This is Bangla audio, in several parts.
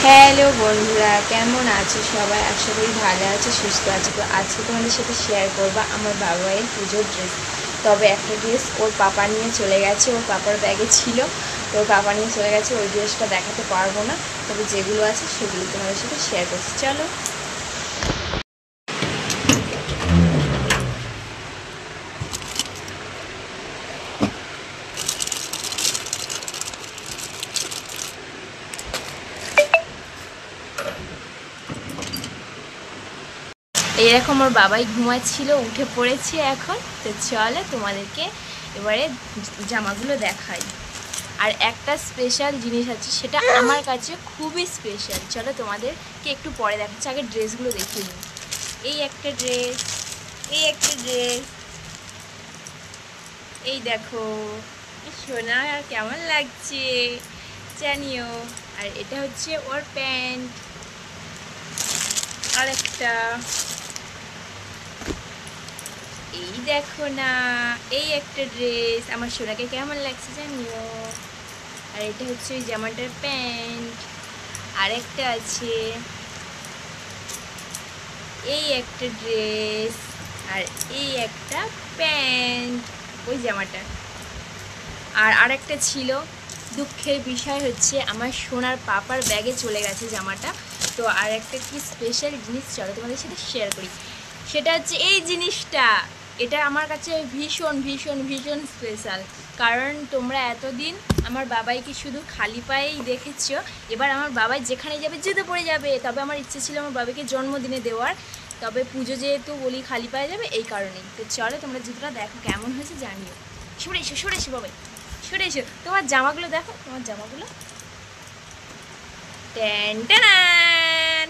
হ্যালো বন্ধুরা, কেমন আছো সবাই? আশা করি ভালো আছো, সুস্থ আছো। তো আজকে তোমাদের সাথে শেয়ার করবো আমার বাবাইয়ের পুজোর ড্রেস। তবে একটা ড্রেস ওর পাপা নিয়ে চলে গেছে, ওর পাপার ব্যাগে ছিল, তো ওর পাপা নিয়ে চলে গেছে। ওই ড্রেসটা দেখাতে পারবো না, তবে যেগুলো আছে সেগুলো তোমাদের সাথে শেয়ার করছি। চলো। এইরকম ওর বাবাই ঘুমাচ্ছিল, উঠে পড়েছে এখন। তো চলো তোমাদেরকে এবারে জামাগুলো দেখাই। আর একটা স্পেশাল জিনিস আছে, সেটা আমার কাছে খুবই স্পেশাল। চলো তোমাদেরকে একটু পরে দেখাচ্ছি, আগে ড্রেসগুলো দেখিয়ে নিই। এই একটা ড্রেস, এই একটা ড্রেস, এই দেখো সোনা, আর কেমন লাগছে জানিও। আর এটা হচ্ছে ওর প্যান্ট। আর একটা, এই দেখো না, এই একটা ড্রেস আমার সোনাকে কেমন লাগছে জানিও। আর এটা হচ্ছে ওই জামাটার প্যান্ট। আর একটা আছে, এই একটা ড্রেস, আর এই একটা প্যান্ট ওই জামাটা। আর আরেকটা ছিল, দুঃখের বিষয় হচ্ছে আমার সোনার পাপার ব্যাগে চলে গেছে জামাটা। তো আর একটা কি স্পেশাল জিনিস চলো তোমাদের সাথে শেয়ার করি। সেটা হচ্ছে এই জিনিসটা। এটা আমার কাছে ভীষণ ভীষণ ভীষণ স্পেশাল। কারণ তোমরা এতদিন আমার বাবাইকে শুধু খালি পায়েই দেখেছো। এবার আমার বাবাই যেখানে যাবে জুতো পরে যাবে। তবে আমার ইচ্ছে ছিল আমার বাবাকে জন্মদিনে দেওয়ার, তবে পুজো যেহেতু বলি খালি পায়ে যাবে, এই কারণেই। তো চলো তোমরা জুতোটা দেখো কেমন হয়েছে জানিও। সরে এসো, সরে এসো বাবাই, সরে এসো। তোমার জামাগুলো দেখো, তোমার জামাগুলো। ট্যান ট্যান,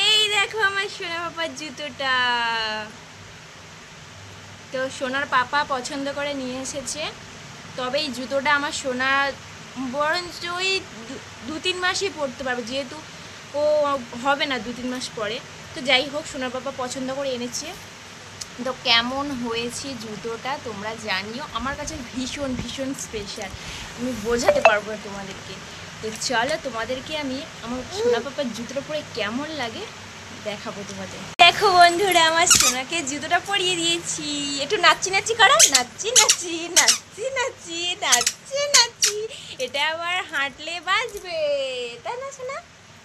এই দেখো আমার সোনা পাপার জুতোটা। তো সোনার পাপা পছন্দ করে নিয়ে এসেছে। তবে এই জুতোটা আমার সোনা বরঞ্চ ওই 2-3 মাসই পরতে পারবে, যেহেতু ও হবে না 2-3 মাস পরে। তো যাই হোক, সোনার পাপা পছন্দ করে এনেছে। তো কেমন হয়েছে জুতোটা তোমরা জানিও। আমার কাছে ভীষণ ভীষণ স্পেশাল, আমি বোঝাতে পারবো না তোমাদেরকে। তো চলো তোমাদেরকে আমি আমার সোনা পাপার জুতোটা পরে কেমন লাগে দেখাবো তোমাদের। দেখো বন্ধুরা, আমার সোনাকে জুতোটা পরিয়ে দিয়েছি। একটু নাচি নাচি করো, নাচি নাচি নাচি নাচি নাচি নাচি। এটা আবার হাঁটলে বাজবে, তাই না সোনা?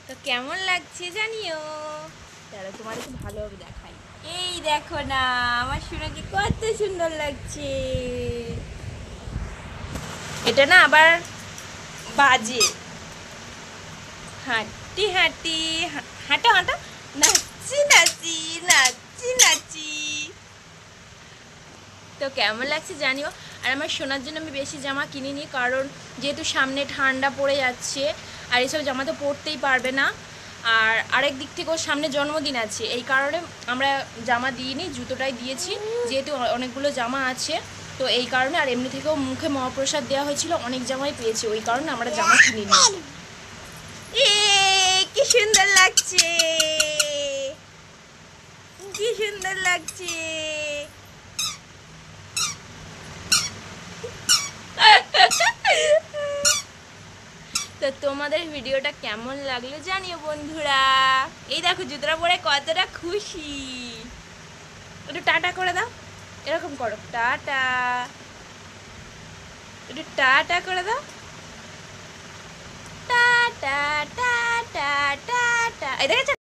তো কেমন লাগছে জানিও। তাহলে তোমাদেরকে ভালোভাবে দেখাই। এই দেখো না, আমার সোনাকে কত সুন্দর লাগছে। এটা না আবার বাজে। হাঁটি হাঁটি, হাঁটা হাঁটা, নাচি নাচি নাচি নাচি। তো কেমন লাগছে জানিও। আর আমার সোনার জন্য আমি বেশি জামা কিনিনি, কারণ যেহেতু সামনে ঠান্ডা পড়ে যাচ্ছে, আর এসব জামা তো পরতেই পারবে না। আর আরেক দিক থেকে ওর সামনে জন্মদিন আছে, এই কারণে আমরা জামা দিইনি, জুতোটাই দিয়েছি। যেহেতু অনেকগুলো জামা আছে, তো এই কারণে। আর এমনি থেকেও মুখে মহাপ্রসাদ দেওয়া হয়েছিল, অনেক জামাই পেয়েছি, ওই কারণে আমরা জামা কিনিনি। এ কি সুন্দর লাগছে, কি সুন্দর লাগছে। তো তোমাদের ভিডিওটা কেমন লাগলো জানিও বন্ধুরা। এই দেখো জুতোটা পরে কতটা খুশি। একটু টাটা করে দাও, এরকম করো, টাটা। একটু টাটা করে দাও, টাটা টাটা টাটা। এই দেখেছো?